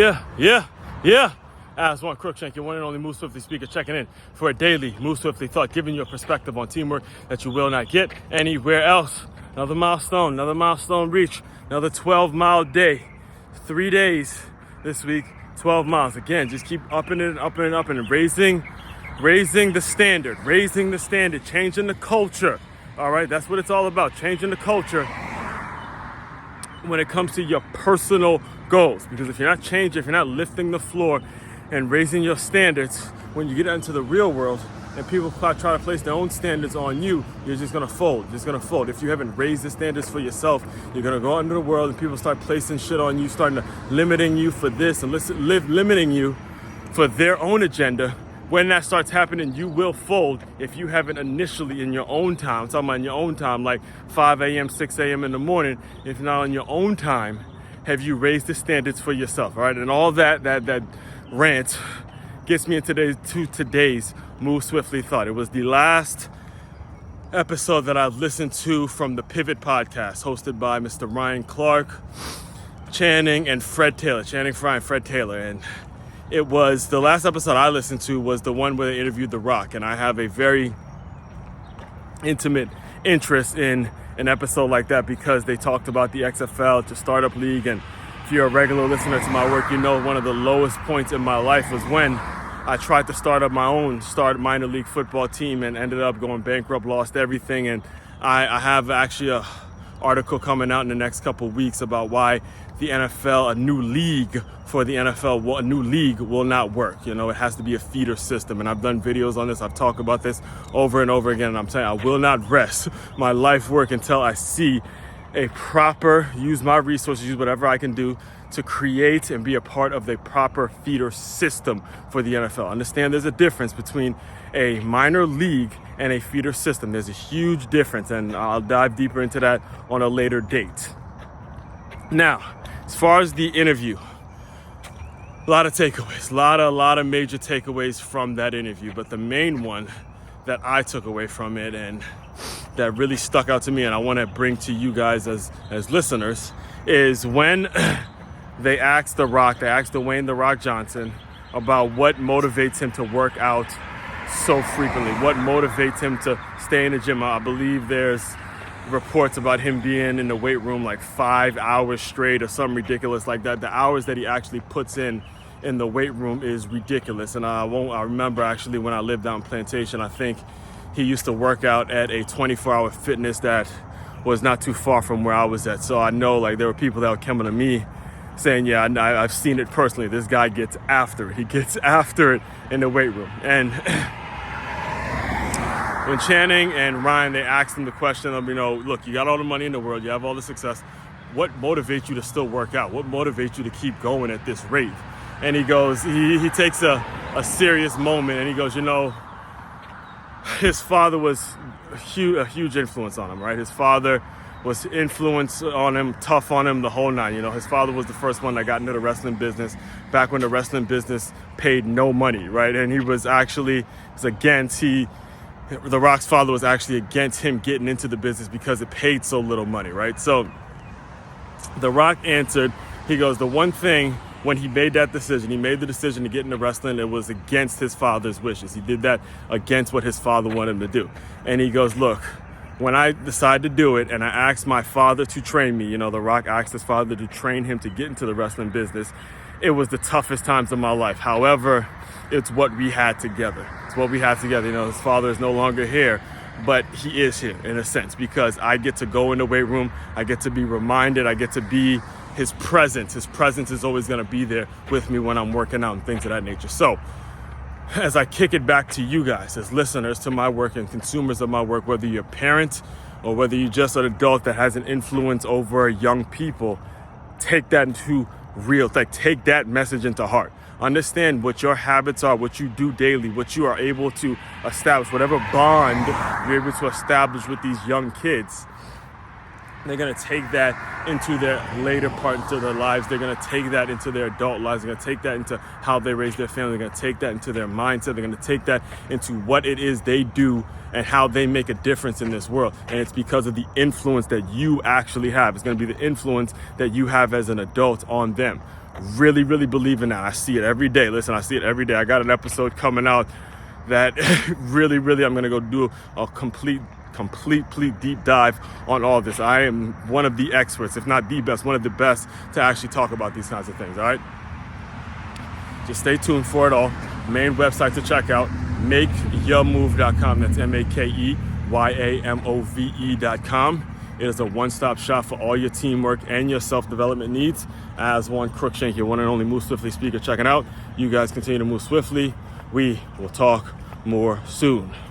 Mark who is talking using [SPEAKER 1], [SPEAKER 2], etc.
[SPEAKER 1] Yeah. Aswand Cruickshank, your one and only Move Swiftly speaker, checking in for a daily Move Swiftly thought, giving you a perspective on teamwork that you will not get anywhere else. Another milestone reached, another 12-mile day. 3 days this week, 12 miles. Again, just keep upping it and raising the standard, changing the culture. All right, that's what it's all about, changing the culture when it comes to your personal goals. Because if you're not changing, if you're not lifting the floor and raising your standards, when you get out into the real world and people try to place their own standards on you, you're just gonna fold. If you haven't raised the standards for yourself, you're gonna go out into the world and people start placing shit on you, starting to limiting you for this and limiting you for their own agenda. When that starts happening, you will fold if you haven't initially in your own time, I'm talking about in your own time, like 5 a.m., 6 a.m. in the morning, if not on your own time, have you raised the standards for yourself, all right? And all that rant gets me into today's Move Swiftly thought. It was the last episode that I've listened to from the Pivot podcast, hosted by Mr. Ryan Clark, Channing Fred Taylor. And it was the last episode I listened to was the one where they interviewed The Rock, and I have a very intimate interest in an episode like that because they talked about the XFL, the startup league, and if you're a regular listener to my work, you know one of the lowest points in my life was when I tried to start up my own minor league football team and ended up going bankrupt, lost everything, and I have actually a article coming out in the next couple of weeks about why the NFL, a new league will not work. You know, it has to be a feeder system. And I've done videos on this. I've talked about this over and over again. And I'm saying I will not rest my life work until I see use my resources, use whatever I can do to create and be a part of the proper feeder system for the NFL. Understand there's a difference between a minor league and a feeder system. There's a huge difference, and I'll dive deeper into that on a later date. Now, as far as the interview, a lot of takeaways, a lot of major takeaways from that interview. But the main one that I took away from it and that really stuck out to me and I want to bring to you guys as listeners is when they asked Dwayne "The Rock" Johnson about what motivates him to work out so frequently, what motivates him to stay in the gym. I believe there's reports about him being in the weight room like 5 hours straight or something ridiculous like that. The hours that he actually puts in the weight room is ridiculous. And I remember actually when I lived down Plantation, I think he used to work out at a 24-hour fitness that was not too far from where I was at. So I know like there were people that were coming to me saying, yeah, I've seen it personally. This guy gets after it. He gets after it in the weight room. And when Channing and Ryan, they asked him the question of, look, you got all the money in the world, you have all the success. What motivates you to still work out? What motivates you to keep going at this rate? And he goes, he takes a serious moment and he goes, his father was a huge influence on him, right? His father was influence on him, tough on him, the whole nine. His father was the first one that got into the wrestling business back when the wrestling business paid no money, right? And he was against, The Rock's father was actually against him getting into the business because it paid so little money, right? So The Rock answered, he goes, the one thing when he made the decision to get into wrestling, it was against his father's wishes. He did that against what his father wanted him to do. And he goes, look, when I decided to do it and I asked my father to train me, The Rock asked his father to train him to get into the wrestling business, it was the toughest times of my life. However, it's what we had together. His father is no longer here, but he is here in a sense because I get to go in the weight room. I get to be reminded. I get to be his presence. His presence is always going to be there with me when I'm working out and things of that nature. So as I kick it back to you guys as listeners to my work and consumers of my work, whether you're a parent or whether you're just an adult that has an influence over young people, take that take that message into heart. Understand what your habits are, what you do daily, what you are able to establish, whatever bond you're able to establish with these young kids. They're going to take that into their later part into their lives. They're going to take that into their adult lives. They're going to take that into how they raise their family. They're going to take that into their mindset. They're going to take that into what it is they do and how they make a difference in this world. And it's because of the influence that you actually have. It's going to be the influence that you have as an adult on them. Really, really believe in that. I see it every day. Listen, I see it every day. I got an episode coming out that really, really, I'm going to go do a complete deep dive on all this. I am one of the experts, if not the best, one of the best to actually talk about these kinds of things, all right? Just stay tuned for it all. Main website to check out, makeyourmove.com. That's makeyourmove.com. It is a one-stop shop for all your teamwork and your self-development needs. Aswand Cruickshank, your one and only Move Swiftly speaker, checking out. You guys continue to move swiftly. We will talk more soon.